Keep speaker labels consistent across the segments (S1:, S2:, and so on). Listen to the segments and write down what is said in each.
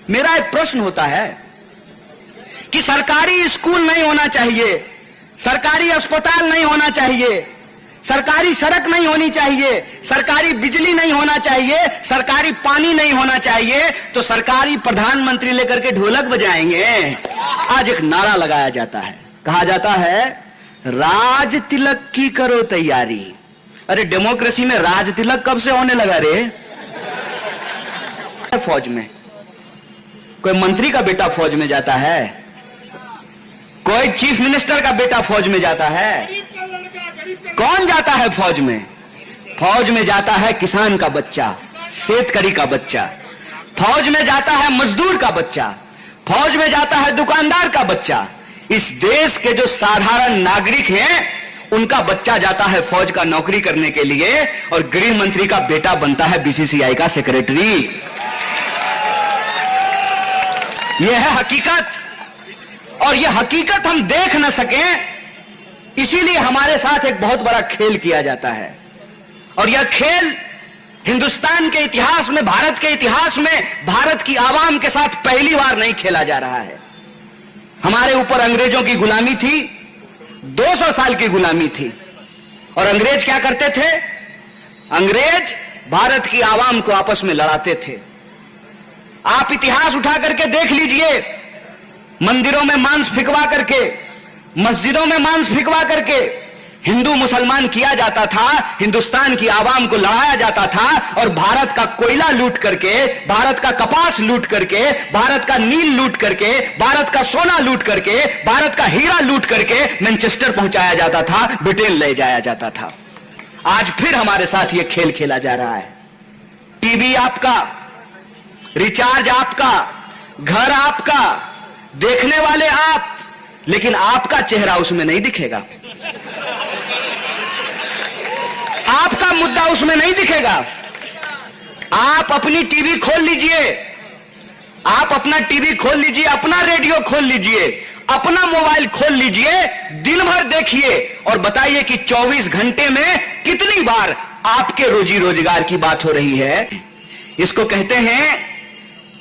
S1: मेरा एक प्रश्न होता है कि सरकारी स्कूल नहीं होना चाहिए, सरकारी अस्पताल नहीं होना चाहिए, सरकारी सड़क नहीं होनी चाहिए, सरकारी बिजली नहीं होना चाहिए, सरकारी पानी नहीं होना चाहिए, तो सरकारी प्रधानमंत्री लेकर के ढोलक बजाएंगे। आज एक नारा लगाया जाता है, कहा जाता है राज तिलक की करो तैयारी। अरे डेमोक्रेसी में राज तिलक कब से होने लगा रे? फौज में कोई मंत्री का बेटा फौज में जाता है, कोई चीफ मिनिस्टर का बेटा फौज में जाता है। कौन जाता है फौज में? फौज में जाता है किसान का बच्चा, शेतकरी का बच्चा, फौज में जाता है मजदूर का बच्चा, फौज में जाता है दुकानदार का बच्चा। इस देश के जो साधारण नागरिक हैं उनका बच्चा जाता है फौज का नौकरी करने के लिए और गृह मंत्री का बेटा बनता है बीसीसीआई का सेक्रेटरी। यह है हकीकत, और यह हकीकत हम देख न सकें इसीलिए हमारे साथ एक बहुत बड़ा खेल किया जाता है। और यह खेल हिंदुस्तान के इतिहास में, भारत के इतिहास में भारत की आवाम के साथ पहली बार नहीं खेला जा रहा है। हमारे ऊपर अंग्रेजों की गुलामी थी, 200 साल की गुलामी थी। और अंग्रेज क्या करते थे? अंग्रेज भारत की आवाम को आपस में लड़ाते थे। आप इतिहास उठा करके देख लीजिए, मंदिरों में मांस फिकवा करके, मस्जिदों में मांस फिकवा करके हिंदू मुसलमान किया जाता था, हिंदुस्तान की आवाम को लड़ाया जाता था और भारत का कोयला लूट करके, भारत का कपास लूट करके, भारत का नील लूट करके, भारत का सोना लूट करके, भारत का हीरा लूट करके मैनचेस्टर पहुंचाया जाता था, ब्रिटेन ले जाया जाता था। आज फिर हमारे साथ यह खेल खेला जा रहा है। टीवी आपका, रिचार्ज आपका, घर आपका, देखने वाले आप, लेकिन आपका चेहरा उसमें नहीं दिखेगा, आपका मुद्दा उसमें नहीं दिखेगा। आप अपनी टीवी खोल लीजिए, आप अपना टीवी खोल लीजिए, अपना रेडियो खोल लीजिए, अपना मोबाइल खोल लीजिए, दिन भर देखिए और बताइए कि 24 घंटे में कितनी बार आपके रोजी रोजगार की बात हो रही है। इसको कहते हैं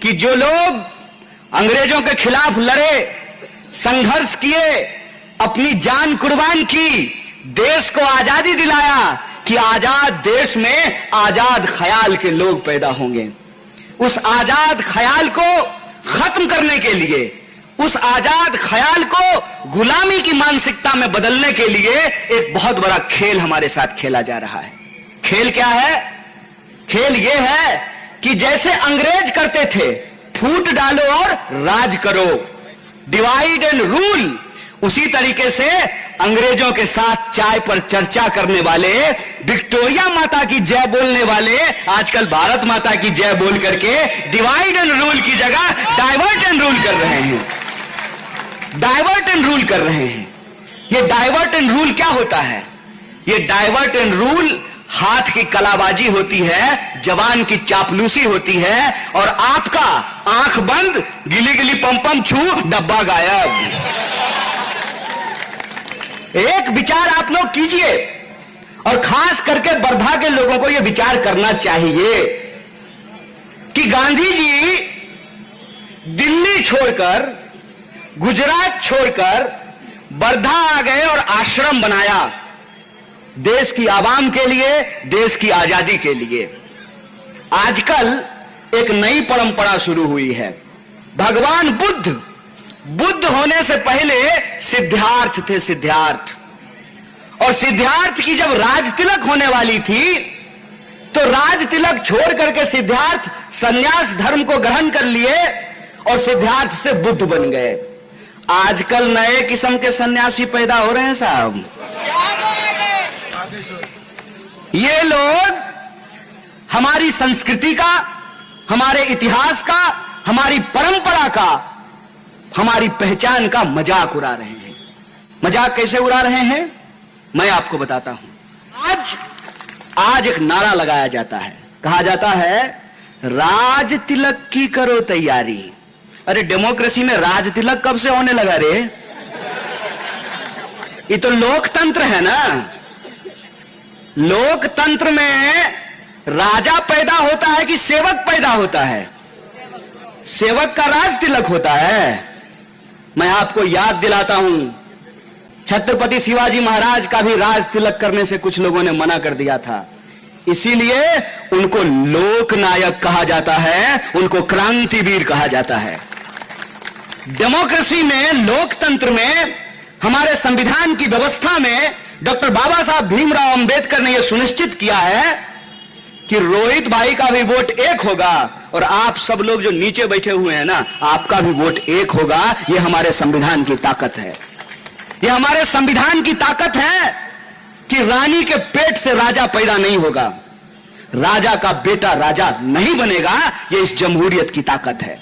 S1: कि जो लोग अंग्रेजों के खिलाफ लड़े, संघर्ष किए, अपनी जान कुर्बान की, देश को आजादी दिलाया, कि आजाद देश में आजाद ख्याल के लोग पैदा होंगे। उस आजाद ख्याल को खत्म करने के लिए, उस आजाद ख्याल को गुलामी की मानसिकता में बदलने के लिए एक बहुत बड़ा खेल हमारे साथ खेला जा रहा है। खेल क्या है? खेल यह है कि जैसे अंग्रेज करते थे, फूट डालो और राज करो, डिवाइड एंड रूल, उसी तरीके से अंग्रेजों के साथ चाय पर चर्चा करने वाले, विक्टोरिया माता की जय बोलने वाले आजकल भारत माता की जय बोल करके डिवाइड एंड रूल की जगह डाइवर्ट एंड रूल कर रहे हैं। डाइवर्ट एंड रूल कर रहे हैं। ये डाइवर्ट एंड रूल क्या होता है? ये डाइवर्ट एंड रूल हाथ की कलाबाजी होती है, जवान की चापलूसी होती है और आपका आंख बंद, गिली गिली पम छू, डब्बा गायब। एक विचार आप लोग कीजिए, और खास करके वर्धा के लोगों को यह विचार करना चाहिए कि गांधी जी दिल्ली छोड़कर, गुजरात छोड़कर वर्धा आ गए और आश्रम बनाया देश की आवाम के लिए, देश की आजादी के लिए। आजकल एक नई परंपरा शुरू हुई है। भगवान बुद्ध होने से पहले सिद्धार्थ थे, सिद्धार्थ। और सिद्धार्थ की जब राज तिलक होने वाली थी तो राज तिलक छोड़ करके सिद्धार्थ संन्यास धर्म को ग्रहण कर लिए और सिद्धार्थ से बुद्ध बन गए। आजकल नए किस्म के सन्यासी पैदा हो रहे हैं साहब। ये लोग हमारी संस्कृति का, हमारे इतिहास का, हमारी परंपरा का, हमारी पहचान का मजाक उड़ा रहे हैं। मजाक कैसे उड़ा रहे हैं मैं आपको बताता हूं। आज एक नारा लगाया जाता है, कहा जाता है राज तिलक की करो तैयारी। अरे डेमोक्रेसी में राज तिलक कब से होने लगा रे? ये तो लोकतंत्र है ना। लोकतंत्र में राजा पैदा होता है कि सेवक पैदा होता है? सेवक का राज तिलक होता है। मैं आपको याद दिलाता हूं, छत्रपति शिवाजी महाराज का भी राज तिलक करने से कुछ लोगों ने मना कर दिया था। इसीलिए उनको लोकनायक कहा जाता है, उनको क्रांतिवीर कहा जाता है। डेमोक्रेसी में, लोकतंत्र में, हमारे संविधान की व्यवस्था में डॉक्टर बाबा साहब भीमराव अंबेडकर ने यह सुनिश्चित किया है कि रोहित भाई का भी वोट एक होगा और आप सब लोग जो नीचे बैठे हुए हैं ना, आपका भी वोट एक होगा। यह हमारे संविधान की ताकत है। यह हमारे संविधान की ताकत है कि रानी के पेट से राजा पैदा नहीं होगा, राजा का बेटा राजा नहीं बनेगा। यह इस जमहूरियत की ताकत है।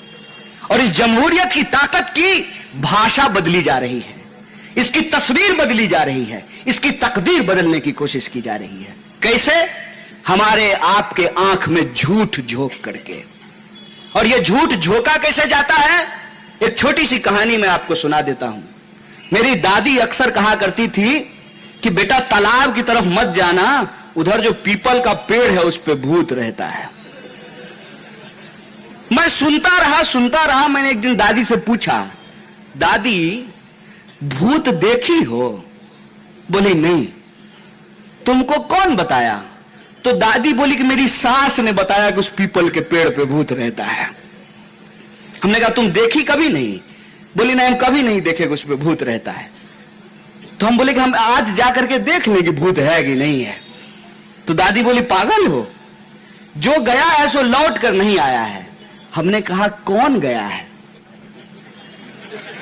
S1: और इस जमहूरियत की ताकत की भाषा बदली जा रही है, इसकी तस्वीर बदली जा रही है, इसकी तकदीर बदलने की कोशिश की जा रही है। कैसे? हमारे आपके आंख में झूठ झोंक करके। और यह झूठ झोंका कैसे जाता है? एक छोटी सी कहानी मैं आपको सुना देता हूं। मेरी दादी अक्सर कहा करती थी कि बेटा तालाब की तरफ मत जाना, उधर जो पीपल का पेड़ है उस पे भूत रहता है। मैं सुनता रहा। मैंने एक दिन दादी से पूछा, दादी भूत देखी हो? बोली नहीं। तुमको कौन बताया? तो दादी बोली कि मेरी सास ने बताया कि उस पीपल के पेड़ पे भूत रहता है। हमने कहा तुम देखी कभी नहीं? बोली नहीं, हम कभी नहीं देखे कि उस पे भूत रहता है। तो हम बोले कि हम आज जाकर के देख लें कि भूत है कि नहीं है। तो दादी बोली पागल हो, जो गया है सो लौट कर नहीं आया है। हमने कहा कौन गया है?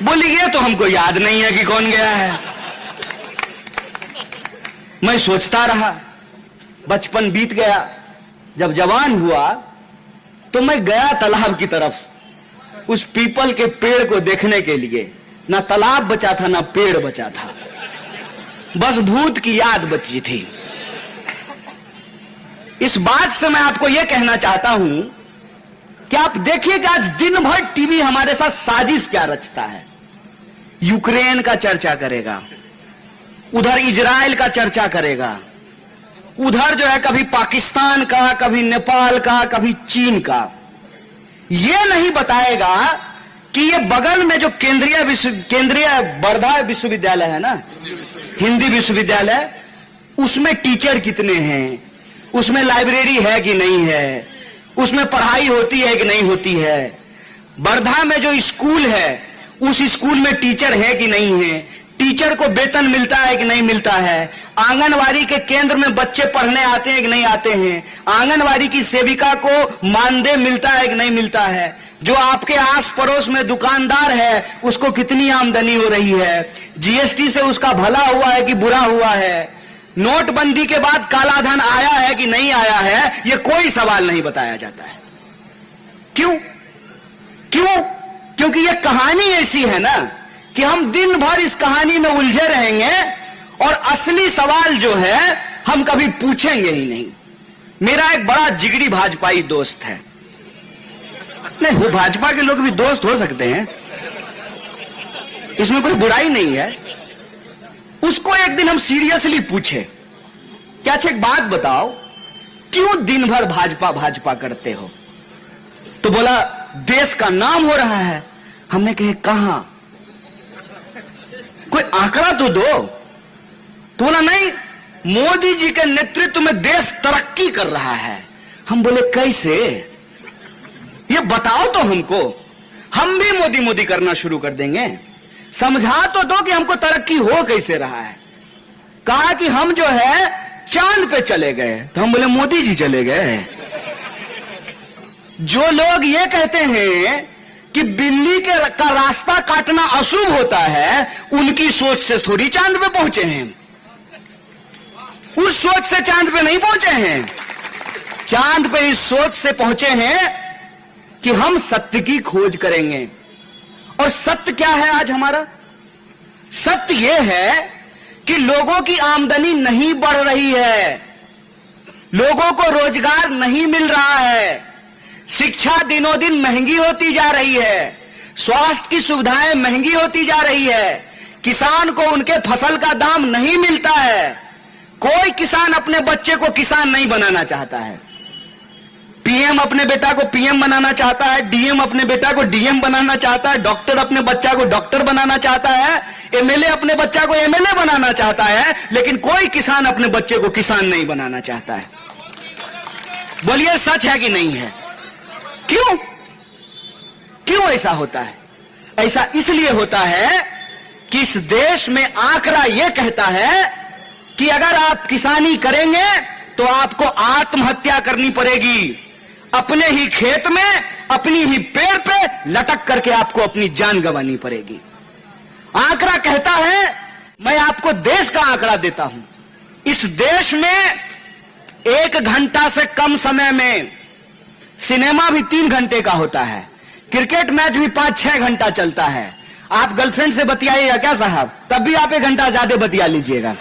S1: बोली ये तो हमको याद नहीं है कि कौन गया है। मैं सोचता रहा, बचपन बीत गया। जब जवान हुआ तो मैं गया तालाब की तरफ, उस पीपल के पेड़ को देखने के लिए। ना तालाब बचा था, ना पेड़ बचा था, बस भूत की याद बची थी। इस बात से मैं आपको यह कहना चाहता हूं कि आप देखिए कि आज दिन भर टीवी हमारे साथ साजिश क्या रचता है। यूक्रेन का चर्चा करेगा, उधर इजराइल का चर्चा करेगा, उधर जो है कभी पाकिस्तान का, कभी नेपाल का, कभी चीन का। यह नहीं बताएगा कि ये बगल में जो केंद्रीय वर्धा विश्वविद्यालय है ना, हिंदी विश्वविद्यालय, उसमें टीचर कितने हैं, उसमें लाइब्रेरी है कि नहीं है, उसमें पढ़ाई होती है कि नहीं होती है। वर्धा में जो स्कूल है उस स्कूल में टीचर है कि नहीं है, टीचर को वेतन मिलता है कि नहीं मिलता है, आंगनवाड़ी के केंद्र में बच्चे पढ़ने आते हैं कि नहीं आते हैं, आंगनवाड़ी की सेविका को मानदेय मिलता है कि नहीं मिलता है, जो आपके आस पड़ोस में दुकानदार है उसको कितनी आमदनी हो रही है, जीएसटी से उसका भला हुआ है कि बुरा हुआ है, नोटबंदी के बाद काला धन आया है कि नहीं आया है, यह कोई सवाल नहीं बताया जाता है। क्यों? क्योंकि यह कहानी ऐसी है ना कि हम दिन भर इस कहानी में उलझे रहेंगे और असली सवाल जो है हम कभी पूछेंगे ही नहीं। मेरा एक बड़ा जिगरी भाजपाई दोस्त है, नहीं वो भाजपा के लोग भी दोस्त हो सकते हैं, इसमें कोई बुराई नहीं है। उसको एक दिन हम सीरियसली पूछे, क्या एक बात बताओ, क्यों दिन भर भाजपा भाजपा करते हो? तो बोला देश का नाम हो रहा है। हमने कहे कहां, कोई आंकड़ा तो दो। तो बोला नहीं, मोदी जी के नेतृत्व में देश तरक्की कर रहा है। हम बोले कैसे, ये बताओ तो हमको, हम भी मोदी मोदी करना शुरू कर देंगे। समझा तो दो कि हमको तरक्की हो कैसे रहा है। कहा कि हम जो है चांद पे चले गए। तो हम बोले मोदी जी चले गए। जो लोग ये कहते हैं कि बिल्ली का रास्ता काटना अशुभ होता है, उनकी सोच से थोड़ी चांद पे पहुंचे हैं, उस सोच से चांद पे नहीं पहुंचे हैं। चांद पे इस सोच से पहुंचे हैं कि हम सत्य की खोज करेंगे। और सत्य क्या है आज हमारा? सत्य यह है कि लोगों की आमदनी नहीं बढ़ रही है, लोगों को रोजगार नहीं मिल रहा है, शिक्षा दिनों दिन महंगी होती जा रही है, स्वास्थ्य की सुविधाएं महंगी होती जा रही है, किसान को उनके फसल का दाम नहीं मिलता है। कोई किसान अपने बच्चे को किसान नहीं बनाना चाहता है। पीएम अपने बेटा को पीएम बनाना चाहता है, डीएम अपने बेटा को डीएम बनाना चाहता है, डॉक्टर अपने बच्चा को डॉक्टर बनाना चाहता है, एमएलए अपने बच्चा को एमएलए बनाना चाहता है, लेकिन कोई किसान अपने बच्चे को किसान नहीं बनाना चाहता है। बोलिए सच है कि नहीं है? क्यों क्यों ऐसा होता है? ऐसा इसलिए होता है कि इस देश में आंकड़ा यह कहता है कि अगर आप किसानी करेंगे तो आपको आत्महत्या करनी पड़ेगी। अपने ही खेत में, अपनी ही पेड़ पे लटक करके आपको अपनी जान गंवानी पड़ेगी। आंकड़ा कहता है, मैं आपको देश का आंकड़ा देता हूं। इस देश में 1 घंटा से कम समय में सिनेमा भी 3 घंटे का होता है, क्रिकेट मैच भी 5-6 घंटा चलता है। आप गर्लफ्रेंड से बतियाइएगा क्या साहब, तब भी आप 1 घंटा ज्यादा बतिया लीजिएगा।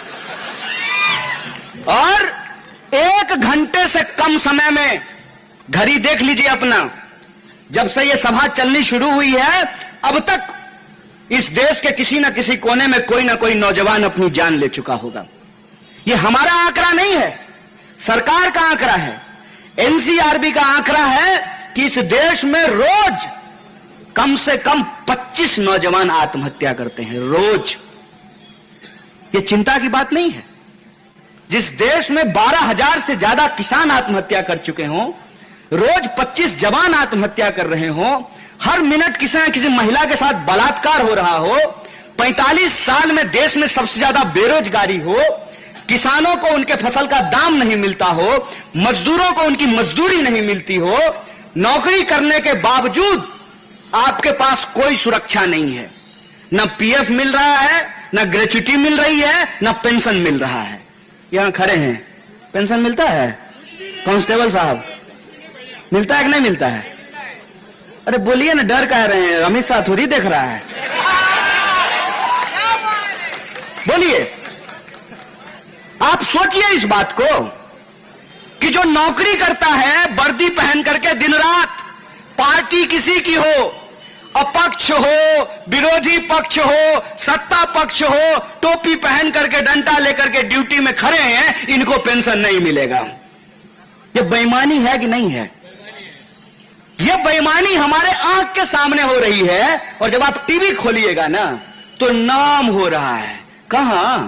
S1: और 1 घंटे से कम समय में, घड़ी देख लीजिए अपना, जब से यह सभा चलनी शुरू हुई है अब तक इस देश के किसी न किसी कोने में कोई ना कोई नौजवान अपनी जान ले चुका होगा। यह हमारा आंकड़ा नहीं है, सरकार का आंकड़ा है, एनसीआरबी का आंकड़ा है कि इस देश में रोज कम से कम 25 नौजवान आत्महत्या करते हैं रोज। यह चिंता की बात नहीं है। जिस देश में 12,000 से ज्यादा किसान आत्महत्या कर चुके हों, रोज 25 जवान आत्महत्या कर रहे हों, हर मिनट किसी न किसी महिला के साथ बलात्कार हो रहा हो, 45 साल में देश में सबसे ज्यादा बेरोजगारी हो, किसानों को उनके फसल का दाम नहीं मिलता हो, मजदूरों को उनकी मजदूरी नहीं मिलती हो, नौकरी करने के बावजूद आपके पास कोई सुरक्षा नहीं है। न पीएफ मिल रहा है, न ग्रेच्युटी मिल रही है, न पेंशन मिल रहा है। यहां खड़े हैं, पेंशन मिलता है? कांस्टेबल साहब मिलता है कि नहीं मिलता है? अरे बोलिए ना, डर कह रहे हैं, अमित शाह थोड़ी देख रहा है। बोलिए, आप सोचिए इस बात को कि जो नौकरी करता है वर्दी पहन करके दिन रात, पार्टी किसी की हो, अपक्ष हो, विरोधी पक्ष हो, सत्ता पक्ष हो, टोपी पहन करके डंडा लेकर के ड्यूटी में खड़े हैं, इनको पेंशन नहीं मिलेगा। यह बेईमानी है कि नहीं है? यह बेईमानी हमारे आंख के सामने हो रही है। और जब आप टीवी खोलिएगा ना तो नाम हो रहा है। कहां?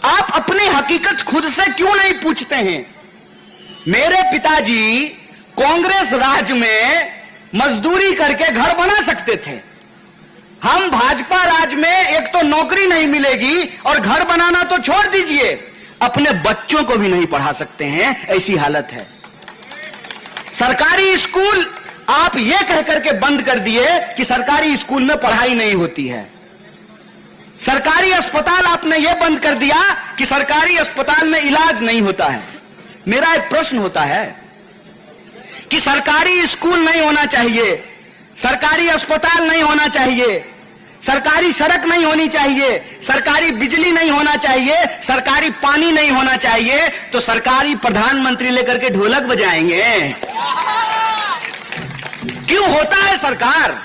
S1: आप अपनी हकीकत खुद से क्यों नहीं पूछते हैं? मेरे पिताजी कांग्रेस राज में मजदूरी करके घर बना सकते थे। हम भाजपा राज में एक तो नौकरी नहीं मिलेगी और घर बनाना तो छोड़ दीजिए, अपने बच्चों को भी नहीं पढ़ा सकते हैं, ऐसी हालत है। सरकारी स्कूल आप यह कह करके बंद कर दिए कि सरकारी स्कूल में पढ़ाई नहीं होती है। सरकारी अस्पताल आपने यह बंद कर दिया कि सरकारी अस्पताल में इलाज नहीं होता है। मेरा एक प्रश्न होता है कि सरकारी स्कूल नहीं होना चाहिए, सरकारी अस्पताल नहीं होना चाहिए, सरकारी सड़क नहीं होनी चाहिए, सरकारी बिजली नहीं होना चाहिए, सरकारी पानी नहीं होना चाहिए, तो सरकारी प्रधानमंत्री लेकर के ढोलक बजाएंगे? क्यों होता है सरकार?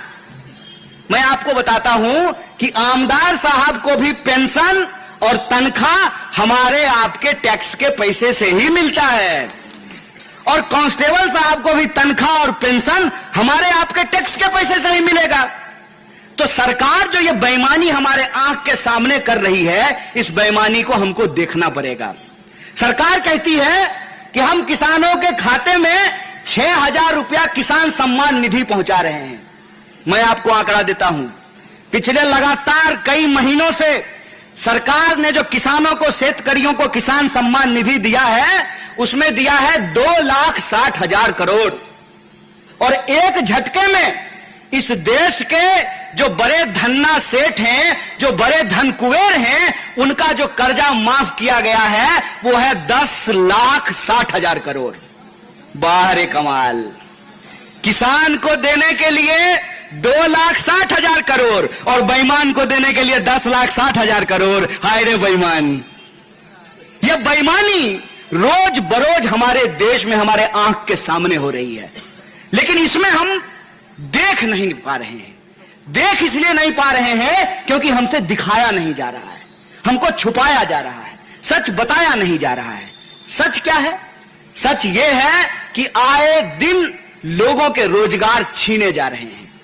S1: मैं आपको बताता हूं कि आमदार साहब को भी पेंशन और तनख्वाह हमारे आपके टैक्स के पैसे से ही मिलता है, और कांस्टेबल साहब को भी तनख्वाह और पेंशन हमारे आपके टैक्स के पैसे से ही मिलेगा। तो सरकार जो ये बेईमानी हमारे आंख के सामने कर रही है, इस बेईमानी को हमको देखना पड़ेगा। सरकार कहती है कि हम किसानों के खाते में 6,000 रुपया किसान सम्मान निधि पहुंचा रहे हैं। मैं आपको आंकड़ा देता हूं, पिछले लगातार कई महीनों से सरकार ने जो किसानों को, शेतकरियों को किसान सम्मान निधि दिया है, उसमें दिया है 2,60,000 करोड़। और एक झटके में इस देश के जो बड़े धन्ना सेठ हैं, जो बड़े धन कुबेर हैं, उनका जो कर्जा माफ किया गया है वो है 10,60,000 करोड़। बाहर कमाल, किसान को देने के लिए 2,60,000 करोड़ और बेईमान को देने के लिए 10,60,000 करोड़। हाय रे बेईमान! यह बेईमानी रोज बरोज हमारे देश में, हमारे आंख के सामने हो रही है, लेकिन इसमें हम देख नहीं पा रहे हैं। देख इसलिए नहीं पा रहे हैं क्योंकि हमसे दिखाया नहीं जा रहा है, हमको छुपाया जा रहा है, सच बताया नहीं जा रहा है। सच क्या है? सच यह है कि आए दिन लोगों के रोजगार छीने जा रहे हैं।